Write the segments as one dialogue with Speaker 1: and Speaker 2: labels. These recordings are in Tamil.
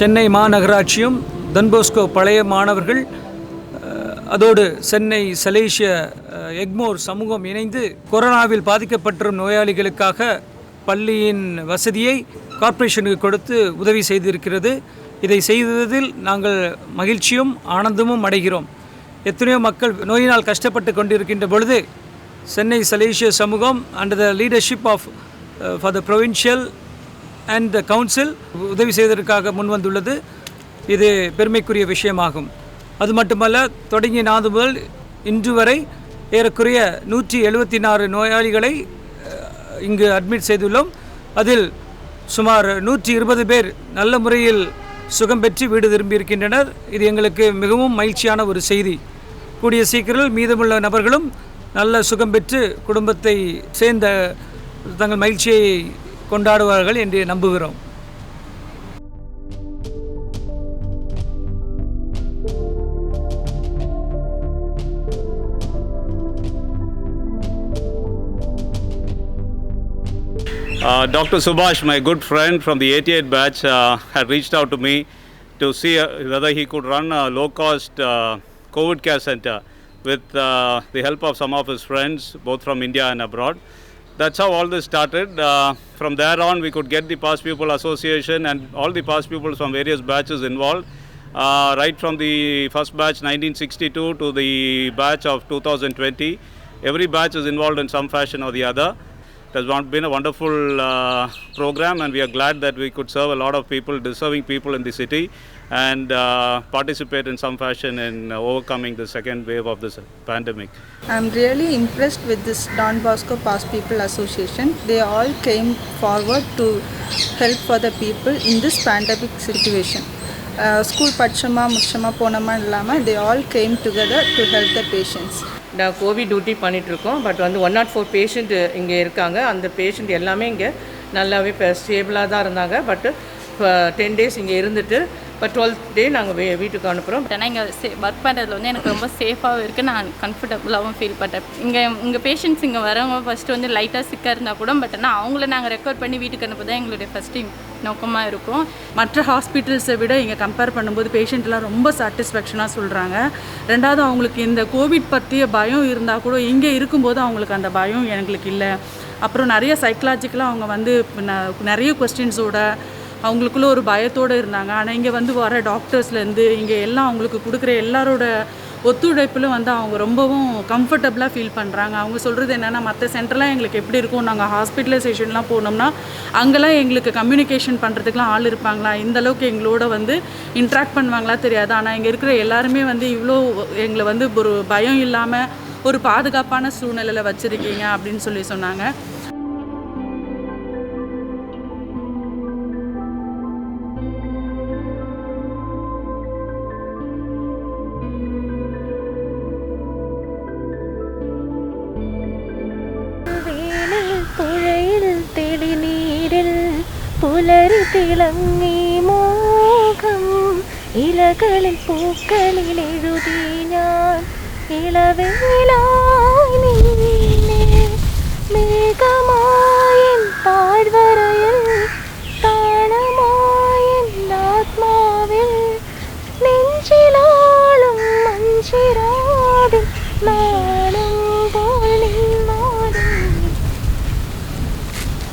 Speaker 1: சென்னை மாநகராட்சியும் டன்போஸ்கோ பழைய மாணவர்கள் அதோடு சென்னை சலேசிய எக்மோர் சமூகம் இணைந்து கொரோனாவில் பாதிக்கப்பட்டிருக்கும் நோயாளிகளுக்காக பள்ளியின் வசதியை கார்ப்பரேஷனுக்கு கொடுத்து உதவி செய்திருக்கிறது. இதை செய்ததில் நாங்கள் மகிழ்ச்சியும் ஆனந்தமும் அடைகிறோம். எத்தனையோ மக்கள் நோயினால் கஷ்டப்பட்டு கொண்டிருக்கின்ற பொழுது சென்னை சலேசிய சமூகம் under the leadership of for the provincial and the council உதவி செய்வதற்காக முன்வந்துள்ளது. இது பெருமைக்குரிய விஷயமாகும். அது மட்டுமல்ல, தொடங்கிய நாள் முதல் இன்று வரை ஏறக்குறைய 174 நோயாளிகளை இங்கு அட்மிட் செய்துள்ளோம். அதில் சுமார் 120 பேர் நல்ல முறையில் சுகம் பெற்று வீடு திரும்பியிருக்கின்றனர். இது எங்களுக்கு மிகவும் மகிழ்ச்சியான ஒரு செய்தி. கூடிய சீக்கிரம் மீதமுள்ள நபர்களும் நல்ல சுகம் பெற்று குடும்பத்தை சேர்ந்த தங்கள் மகிழ்ச்சியை கொண்டாடுவார்கள் என்று நம்புகிறோம்.
Speaker 2: Dr. Subhash, my good friend from the 88 batch, had reached out to me to see whether he could run a low-cost COVID care center with the help of some of his friends, both from India and abroad. That's how all this started. From there on, we could get the Past Pupil Association and all the past pupils from various batches involved. Right from the first batch 1962 to the batch of 2020, every batch is involved in some fashion or the other. It has been a wonderful program, and we are glad that we could serve a lot of people, deserving people in the city, and participate in some fashion in overcoming the second wave of this pandemic.
Speaker 3: I'm really impressed with this Don Bosco Past People Association. They all came forward to help for the people in this pandemic situation. School படிச்சமா முடிச்சமா போனமா இல்லாமல் they all came together to help the patients.
Speaker 4: நான் கோவிட் டியூட்டி பண்ணிகிட்ருக்கோம். பட் 104 பேஷண்ட் இங்கே இருக்காங்க. அந்த பேஷண்ட் எல்லாமே இங்கே நல்லாவே ஸ்டேபிளாக தான் இருந்தாங்க. பட் 10 days இங்கே இருந்துட்டு இப்போ 12th day நாங்கள் வீட்டுக்கு அனுப்புகிறோம்.
Speaker 5: ஆனால் இங்கே ஒர்க் பண்ணுறதுல வந்து எனக்கு ரொம்ப சேஃபாகவும் இருக்குது. நான் கம்ஃபர்டபுளாகவும் ஃபீல் பண்ணுறேன். இங்கே பேஷண்ட்ஸ் இங்கே வரவங்க ஃபஸ்ட்டு வந்து லைட்டாக சிக்காக இருந்தால் கூட பட் ஆனால் அவங்கள நாங்கள் ரெக்கவர் பண்ணி வீட்டுக்கு அனுப்ப தான் எங்களுடைய ஃபஸ்ட்டு நோக்கமாக இருக்கும்.
Speaker 6: மற்ற ஹாஸ்பிட்டல்ஸை விட இங்கே கம்பேர் பண்ணும்போது பேஷண்ட்லாம் ரொம்ப சாட்டிஸ்ஃபேக்ஷனாக சொல்கிறாங்க. ரெண்டாவது, அவங்களுக்கு இந்த கோவிட் பற்றிய பயம் இருந்தால் கூட இங்கே இருக்கும்போது அவங்களுக்கு அந்த பயம் எங்களுக்கு இல்லை. அப்புறம் நிறைய சைக்கலாஜிக்கலாக அவங்க வந்து நிறைய கொஸ்டின்ஸோட அவங்களுக்குள்ள ஒரு பயத்தோடு இருந்தாங்க. ஆனால் இங்கே வந்து வர டாக்டர்ஸ்லேருந்து இங்கே எல்லாம் அவங்களுக்கு கொடுக்குற எல்லாரோட ஒத்துழைப்பில் வந்து அவங்க ரொம்பவும் கம்ஃபர்டபுளாக ஃபீல் பண்ணுறாங்க. அவங்க சொல்கிறது என்னென்னா, மற்ற சென்டர்லாம் எங்களுக்கு எப்படி இருக்கும், நாங்கள் ஹாஸ்பிட்டலைசேஷன்லாம் போனோம்னா அங்கெல்லாம் எங்களுக்கு கம்யூனிகேஷன் பண்ணுறதுக்குலாம் ஆள் இருப்பாங்களா, இந்தளவுக்கு எங்களோட வந்து இன்ட்ராக்ட் பண்ணுவாங்களா தெரியாது. ஆனால் இங்கே இருக்கிற எல்லாருமே வந்து இவ்வளோ எங்களை வந்து ஒரு பயம் இல்லாமல் ஒரு பாதுகாப்பான சூழ்நிலையில் வச்சுருக்கீங்க அப்படின்னு சொன்னாங்க.
Speaker 7: പുലരി തിളങ്ങി മോഹം ഇലകളിൽ പൂക്കളിൽ എഴുതി ഞാൻ ഇളവേലായി നിന്നെ മേഘമായൻ താഴ്വരയിൽ താളമായൻ ആത്മാവിൽ നെഞ്ചിലാളും മഞ്ചിരാവിൽ നാളും പോൽ നിന്നാടും.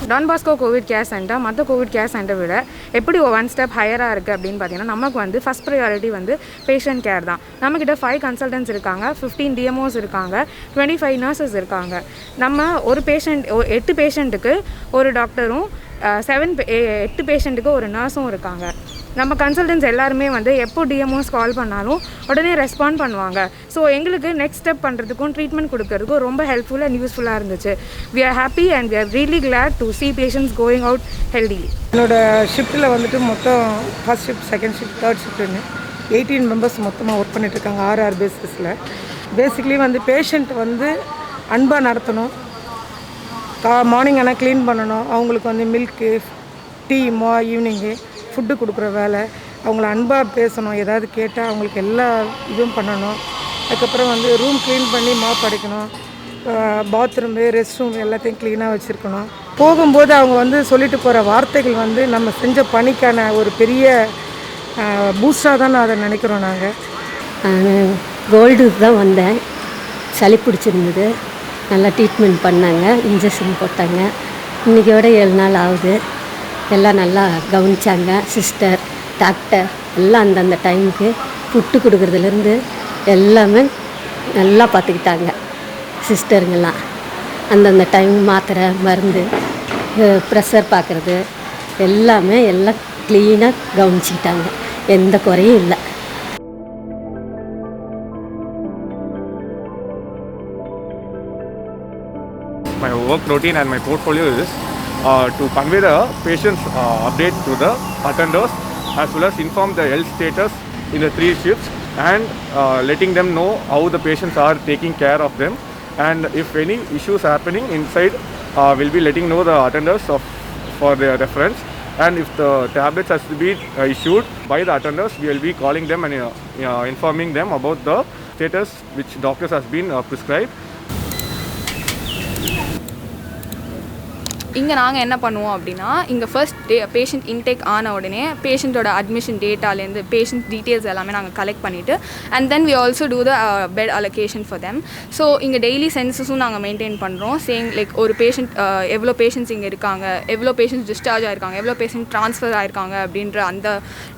Speaker 8: Don Bosco COVID care centre மற்ற கோவிட் கேர் சென்டர் விட எப்படி 1 ஸ்டெப் ஹையராக இருக்குது அப்படின்னு பார்த்தீங்கன்னா, நமக்கு வந்து ஃபஸ்ட் ப்ரையாரிட்டி வந்து பேஷண்ட் கேர் தான். நம்மக்கிட்ட 5 கன்சல்டன்ட்ஸ் இருக்காங்க, 15 டிஎம்ஓஸ் இருக்காங்க, 25 நர்சஸ் இருக்காங்க. நம்ம ஒரு பேஷண்ட் 8 பேஷண்ட்டுக்கு ஒரு டாக்டரும் 8 பேஷண்ட்டுக்கு ஒரு நர்ஸும் இருக்காங்க. நம்ம கன்சல்டன்ட்ஸ் எல்லாருமே வந்து எப்போ டிஎம்ஓஸ் கால் பண்ணாலும் உடனே ரெஸ்பாண்ட் பண்ணுவாங்க. ஸோ எங்களுக்கு நெக்ஸ்ட் ஸ்டெப் பண்ணுறதுக்கும் ட்ரீட்மெண்ட் கொடுக்கறதுக்கும் ரொம்ப ஹெல்ப்ஃபுல் அண்ட் யூஸ்ஃபுல்லாக இருந்துச்சு. We are happy and we are really glad to see patients going out healthily.
Speaker 9: என்னோடய ஷிஃப்ட்டில் வந்துட்டு மொத்தம் first shift, second shift, third ஷிஃப்ட்டுன்னு 18 மெம்பர்ஸ் மொத்தமாக ஒர்க் பண்ணிகிட்ருக்காங்க 6 பேசிஸில். பேசிக்கலி வந்து பேஷண்ட் வந்து அன்பாக நடத்தணும், மார்னிங் ஆனால் க்ளீன் பண்ணணும், அவங்களுக்கு வந்து மில்க்கு டீ ஈவினிங்கு ஃபுட்டு கொடுக்குற வேலை, அவங்கள அன்பாக பேசணும், ஏதாவது கேட்டால் அவங்களுக்கு எல்லா இதுவும் பண்ணணும். அதுக்கப்புறம் வந்து ரூம் க்ளீன் பண்ணி மாப் அடிக்கணும், பாத்ரூமு ரெஸ்ட் ரூம் எல்லாத்தையும் க்ளீனாக வச்சுருக்கணும். போகும்போது அவங்க வந்து சொல்லிட்டு போகிற வார்த்தைகள் வந்து நம்ம செஞ்ச பணிக்கான ஒரு பெரிய பூஸ்டாக தான் அதை நினைக்கிறோம் நாங்கள்.
Speaker 10: கோல்டுக்கு தான் வந்தேன். சளி பிடிச்சிருந்தது, நல்லா ட்ரீட்மெண்ட் பண்ணாங்க, இன்ஜெக்ஷன் போட்டாங்க. இன்றைக்கோட 7 நாள் ஆகுது. எல்லாம் நல்லா கவனிச்சாங்க. சிஸ்டர், டாக்டர் எல்லாம் அந்தந்த டைமுக்கு புட்டு கொடுக்குறதுலேருந்து எல்லாமே நல்லா பார்த்துக்கிட்டாங்க. சிஸ்டருங்கெல்லாம் அந்தந்த டைம் மாத்திரை, மருந்து, ப்ரெஷர் பார்க்குறது எல்லாமே எல்லாம் க்ளீனாக கவனிச்சிக்கிட்டாங்க. எந்த குறையும் இல்லை.
Speaker 11: My work routine and my portfolio is to convey the patient's update to the attenders, as well as inform the health status in the 3 shifts, and letting them know how the patients are taking care of them, and if any issues happening inside, we'll be letting know the attenders for their reference, and if the tablets has to be issued by the attenders, we will be calling them and informing them about the status which doctors has been prescribed.
Speaker 12: இங்கே நாங்கள் என்ன பண்ணுவோம் அப்படின்னா, இங்கே ஃபர்ஸ்ட் பேஷண்ட் இன்டேக் ஆன உடனே பேஷண்ட்டோட அட்மிஷன் டேட்டாலேருந்து பேஷண்ட் டீட்டெயில்ஸ் எல்லாமே நாங்கள் கலெக்ட் பண்ணிவிட்டு, and then we also do the bed allocation for them. So இங்கே டெய்லி சென்சஸும் நாங்கள் மெயின்டைன் பண்ணுறோம். சேம் லைக் ஒரு பேஷண்ட் எவ்வளோ பேஷண்ட்ஸ் இங்கே இருக்காங்க, எவ்வளோ பேஷண்ட்ஸ் டிஸ்சார்ஜ் ஆகிருக்காங்க, எவ்வளோ பேஷண்ட் ட்ரான்ஸ்ஃபர் ஆகிருக்காங்க அப்படின்ற அந்த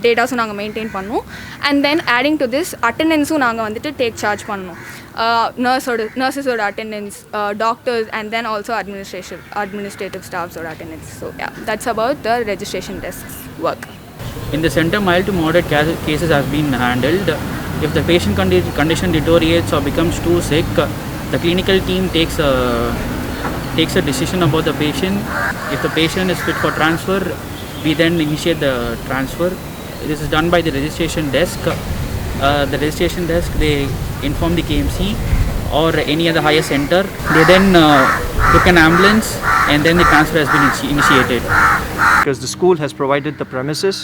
Speaker 12: டேட்டாஸும் நாங்கள் மெயின்டைன் பண்ணுவோம். And then adding to this அட்டெண்டன்ஸும் நாங்கள் வந்துட்டு டேக் சார்ஜ் பண்ணணும். நர்ஸஸோட attendance, doctors, and then also administrative staff's attendance. So yeah, that's about the registration desk's work.
Speaker 13: In the center, mild to moderate cases have been handled. If the patient condition deteriorates or becomes too sick, the clinical team takes a decision about the patient. If the patient is fit for transfer, we then initiate the transfer. This is done by the registration desk. The registration desk, they inform the KMC or any other higher center. They then book an ambulance, and then the transfer has been initiated.
Speaker 14: Because the school has provided the premises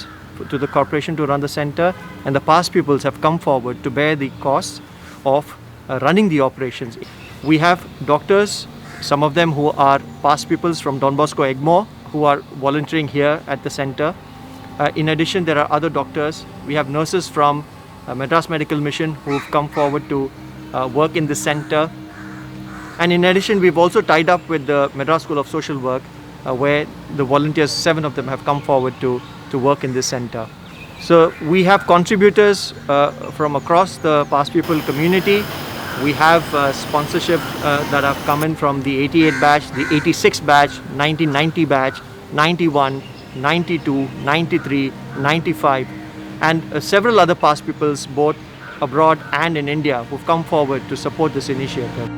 Speaker 14: to the corporation to run the center, and the past pupils have come forward to bear the costs of running the operations. We have doctors, some of them who are past pupils from Don Bosco Egmore, who are volunteering here at the center. In addition, there are other doctors. We have nurses from Madras Medical Mission who have come forward to work in the center. And in addition, we've also tied up with the Madras School of Social Work, where the volunteers, 7 of them, have come forward to work in this center. So we have contributors from across the past people community. We have sponsorship that have come in from the 88 batch, the 86 batch, 1990 batch, 91, 92, 93, 95, and several other past peoples both abroad and in India who've come forward to support this initiative.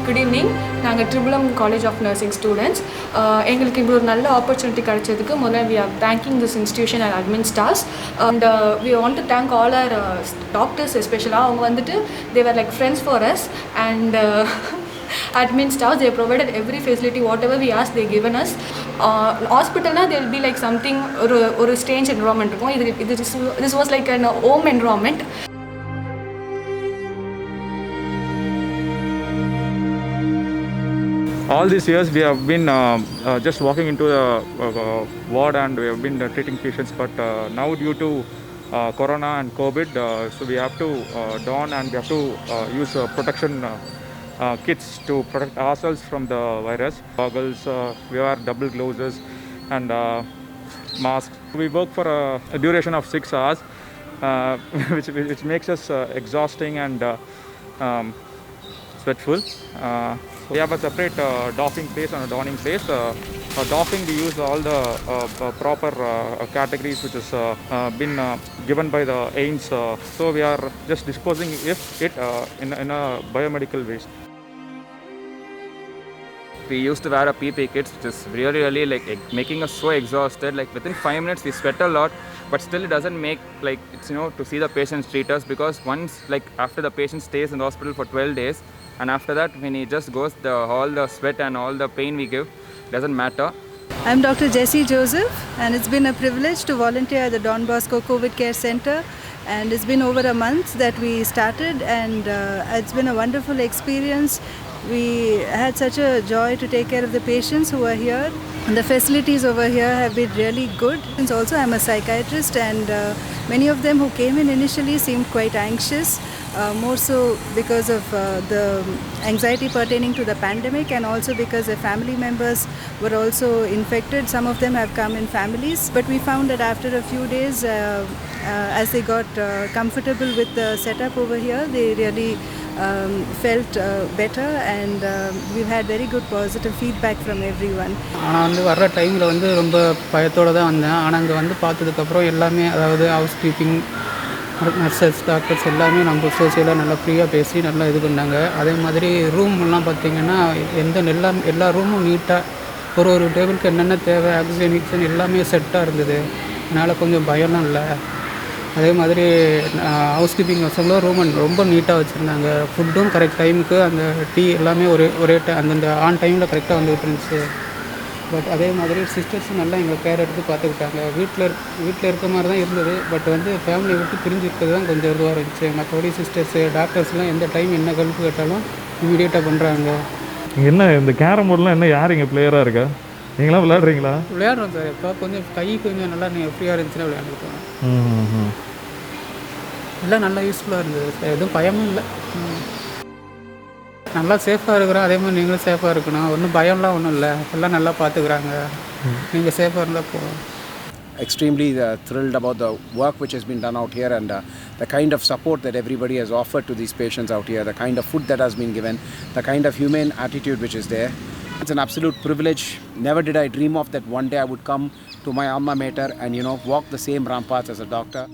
Speaker 12: Good evening. நாங்கள் ட்ரிபிளம் காலேஜ் ஆஃப் நர்சிங் ஸ்டூடெண்ட்ஸ். எங்களுக்கு இப்படி ஒரு நல்ல ஆப்பர்ச்சுனிட்டி கிடைச்சதுக்கு முதல்ல we are thanking this institution and admin staffs. And we want to thank all our doctors எஸ்பெஷலாக. அவங்க வந்துட்டு they were like friends for us. And admin staff, they provided every facility, whatever we asked they given us. Hospital na there will be like something or a strange environment. This was like an home environment.
Speaker 11: All these years we have been just walking into the ward and we have been treating patients, but now due to corona and COVID, so we have to don and we have to use protection kits to protect ourselves from the virus. Goggles, we wear double gloves and masks. We work for a duration of 6 hours, which makes us exhausting and sweatful. We have a separate doffing place and a donning place. Doffing, we use all the proper categories which has been given by the AIMS. So we are just disposing it in a biomedical waste.
Speaker 15: we used to wear a PPE kits, which is really like making us so exhausted. Like within 5 minutes we sweat a lot, but still it doesn't make like it's to see the patients treat us, because once like after the patient stays in the hospital for 12 days, and after that when he just goes, all the sweat and all the pain we give doesn't matter.
Speaker 3: I'm Dr. Jessie Joseph, and it's been a privilege to volunteer at the Don Bosco COVID Care Center. And it's been over a month that we started, and it's been a wonderful experience. We had such a joy to take care of the patients who are here. And the facilities over here have been really good. And also, I'm a psychiatrist, and many of them who came in initially seemed quite anxious, more so because of the anxiety pertaining to the pandemic, and also because their family members were also infected. Some of them have come in families, but we found that after a few days, as they got comfortable with the setup over here, they really felt better, and we've had very good positive feedback from everyone.
Speaker 16: ஆனால் வந்து வர்ற டைமில் வந்து ரொம்ப பயத்தோடு தான் வந்தேன். ஆனால் அங்கே வந்து பார்த்ததுக்கப்புறம் எல்லாமே, அதாவது ஹவுஸ் கீப்பிங், நர்சஸ், டாக்டர்ஸ் எல்லாமே நம்ம சோசியலாக நல்லா ஃப்ரீயாக பேசி நல்லா இது பண்ணாங்க. அதே மாதிரி ரூம்லாம் பார்த்திங்கன்னா எல்லா ரூமும் நீட்டாக ஒரு டேபிளுக்கு என்னென்ன தேவை, ஆக்சிஜன் கிக்சன் எல்லாமே செட்டாக இருந்தது. அதனால் கொஞ்சம் பயம்லாம் இல்லை. அதே மாதிரி ஹவுஸ் கீப்பிங் வசங்களும் ரூம் ரொம்ப நீட்டாக வச்சுருந்தாங்க. ஃபுட்டும் கரெக்ட் டைமுக்கு, அந்த டீ எல்லாமே ஒரே அந்தந்த ஆன் டைமில் கரெக்டாக வந்துகிட்டு இருந்துச்சு. பட் அதே மாதிரி சிஸ்டர்ஸும் நல்லா எங்களை கேர் எடுத்து பார்த்துக்கிட்டாங்க. வீட்டில் இருக்க மாதிரி தான் இருந்தது, பட் வந்து ஃபேமிலியை விட்டு பிரிஞ்சு இருக்கிறது தான் கொஞ்சம் இதுவாக இருந்துச்சு. மற்றபடி சிஸ்டர்ஸு, டாக்டர்ஸ்லாம் எந்த டைம் என்ன ஹெல்ப் கேட்டாலும் இமீடியட்டாக பண்ணுறாங்க.
Speaker 17: என்ன இந்த கேரம் போர்டெலாம் என்ன யார் இங்கே பிளேயராக இருக்கா? நீங்களாம் விளையாடுறீங்களா?
Speaker 16: விளையாடுறோம் சார். இப்போ கொஞ்சம் கொஞ்சம் நல்லா நீங்கள் ஃப்ரீயாக இருந்துச்சுன்னா விளையாண்டுருக்கோம். எல்லாம் நல்லா யூஸ்ஃபுல்லாக இருந்தது சார். எதுவும் பயமும் இல்லை. நல்லா சேஃபாக இருக்கிறோம். அதே மாதிரி நீங்களும் சேஃபாக இருக்கணும். ஒன்றும் பயம்லாம் ஒன்றும் இல்லை. எல்லாம் நல்லா பார்த்துக்குறாங்க. நீங்கள் சேஃபாக இருந்தால் போதும்.
Speaker 18: Extremely thrilled about the work which has been done out here, and the kind of support that everybody has offered to these patients out here, the kind of food that has been given, the kind of humane attitude which is there. It's an absolute privilege. Never did I dream of that one day I would come to my alma mater and walk the same ramparts as a doctor.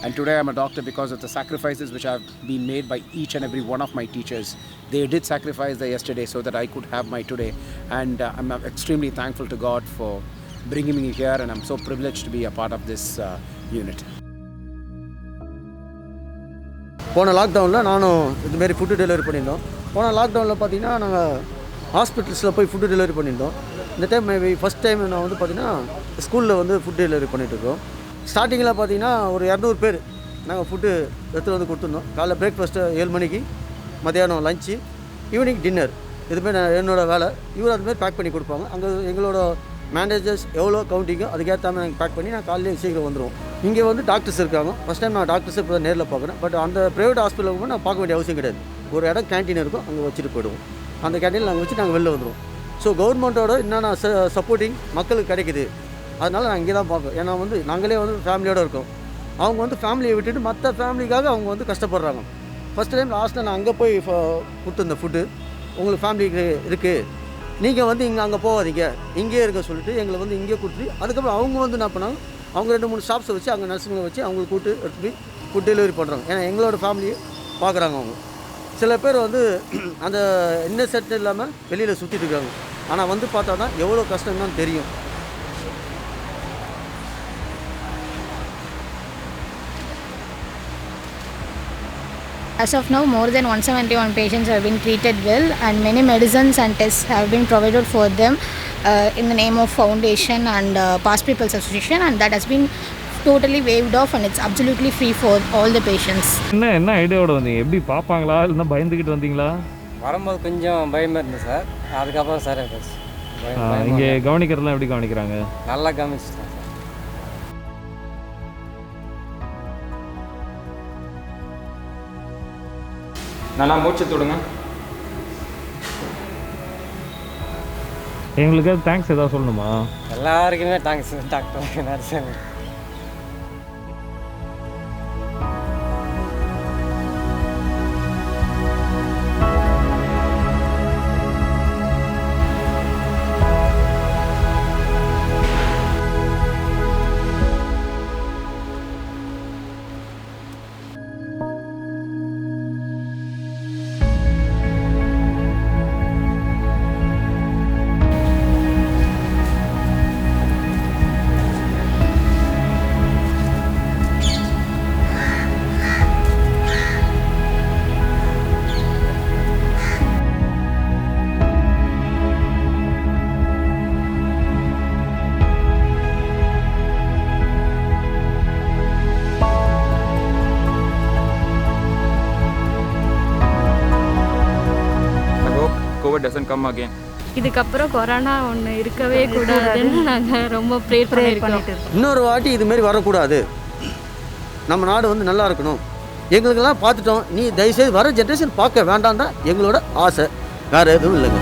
Speaker 18: And today I'm a doctor because of the sacrifices which have been made by each and every one of my teachers. They did sacrifice their yesterday so that I could have my today. And I'm extremely thankful to God for bringing me here, and I'm so privileged to be a part of this unit.
Speaker 19: போன லாக்டவுனில் நானும் இதுமாரி ஃபுட்டு டெலிவரி பண்ணியிருந்தோம். போன லாக்டவுனில் பார்த்தீங்கன்னா நாங்கள் ஹாஸ்பிட்டல்ஸில் போய் ஃபுட்டு டெலிவரி பண்ணியிருந்தோம். இந்த டைம் ஃபஸ்ட் டைம் நான் வந்து பார்த்திங்கன்னா ஸ்கூலில் வந்து ஃபுட் டெலிவரி பண்ணிகிட்ருக்கோம். ஸ்டார்டிங்கில் பார்த்தீங்கன்னா ஒரு 200 பேர் நாங்கள் ஃபுட்டு எடுத்துகிட்டு வந்து கொடுத்துருந்தோம். காலைல பிரேக்ஃபாஸ்ட்டு 7 மணிக்கு, மத்தியானம் லஞ்சு, ஈவினிங் டின்னர். இதுமாரி என்னோடய வேலை. இவர் அதுமாரி பேக் பண்ணி கொடுப்பாங்க. அங்கே எங்களோட மேனேஜர்ஸ் எவ்வளோ கவுண்டிங்கோ அதுக்கேற்ற மாதிரி நாங்கள் பேக் பண்ணி நான் காலையிலே சீக்கிரம் வந்துடுவோம். இங்கே வந்து டாக்டர்ஸ் இருக்காங்க. ஃபஸ்ட் டைம் நான் டாக்டர்ஸை இப்போ நேரில் பார்க்குறேன். பட் அந்த ப்ரைவேட் ஹாஸ்பிட்டலுக்கு போய் நான் பார்க்க வேண்டிய அவசியம் கிடையாது. ஒரு இடம் கேன்டீன் இருக்கும், அங்கே வச்சுட்டு போயிடுவோம். அந்த கேன்டீனில் நாங்கள் வச்சு நாங்கள் வெளில வந்துடுவோம். ஸோ கவர்மெண்ட்டோட என்னென்ன சப்போர்ட்டிங் மக்களுக்கு கிடைக்குது, அதனால் நான் இங்கே தான் பார்ப்போம். ஏன்னா வந்து நாங்களே வந்து ஃபேமிலியோடு இருக்கோம். அவங்க வந்து ஃபேமிலியை விட்டுட்டு மற்ற ஃபேமிலிக்காக அவங்க வந்து கஷ்டப்படுறாங்க. ஃபஸ்ட் டைம் லாஸ்ட்டில் நான் அங்கே போய் கொடுத்துருந்த ஃபுட்டு உங்களுக்கு ஃபேமிலிக்கு இருக்குது, நீங்கள் வந்து அங்கே போகாதீங்க, இங்கேயே இருக்க சொல்லிட்டு எங்களை வந்து இங்கே கொடுத்துட்டு, அதுக்கப்புறம் அவங்க வந்து என்ன பண்ணாங்க, அவங்க 2-3 ஸ்டாஃப்ஸை வச்சு அங்கே நர்ஸுங்களை வச்சு அவங்களுக்கு கூட்டு எடுத்து போய் ஃபுட் டெலிவரி பண்ணுறாங்க. ஏன்னா எங்களோட ஃபேமிலியை பார்க்குறாங்க. அவங்க சில பேர் வந்து அந்த என்ன செட் இல்லாமல் வெளியில் சுற்றிட்டு இருக்காங்க. ஆனால் வந்து பார்த்தா தான் எவ்வளோ கஷ்டம் தான் தெரியும்.
Speaker 20: As of now, more than 171 patients have been treated well, and many medicines and tests have been provided for them in the name of Foundation and Past People's Association, and that has been totally waived off, and it's absolutely free for all the patients.
Speaker 17: என்ன ஐடியாவோட வந்தீங்க? எப்படி பார்ப்பாங்களா இல்லைன்னா பயந்துக்கிட்டு வந்தீங்களா?
Speaker 21: வரும்போது கொஞ்சம் பயமாக இருந்தது சார். அதுக்கப்புறம் சார்
Speaker 17: இங்கே கவனிக்கிறதுலாம் எப்படி கவனிக்கிறாங்க?
Speaker 21: நல்லா கவனிச்சுட்டேன் சார். நல்லா மூச்சு தொடுங்க.
Speaker 17: எங்களுக்கு தேங்க்ஸ் ஏதாவது சொல்லணுமா?
Speaker 21: எல்லாருக்குமே தேங்க்ஸ் டாக்டர், நர்ஸுங்க.
Speaker 15: COVID doesn't come again.
Speaker 1: இதுக்கப்புறம் கொரோனா ஒன்று இருக்கவே கூடாதுன்னு நாங்கள் ரொம்ப ப்ரேயர் பண்ணியிருக்கோம்.
Speaker 19: இன்னொரு வாட்டி இதுமாரி வரக்கூடாது, நம்ம நாடு வந்து நல்லா இருக்கணும். எங்களுக்கெல்லாம் பார்த்துட்டோம், நீ தயவுசெய்து வர ஜென்ரேஷன் பார்க்க வேண்டாம் தான் எங்களோட ஆசை, வேறு எதுவும் இல்லைங்க.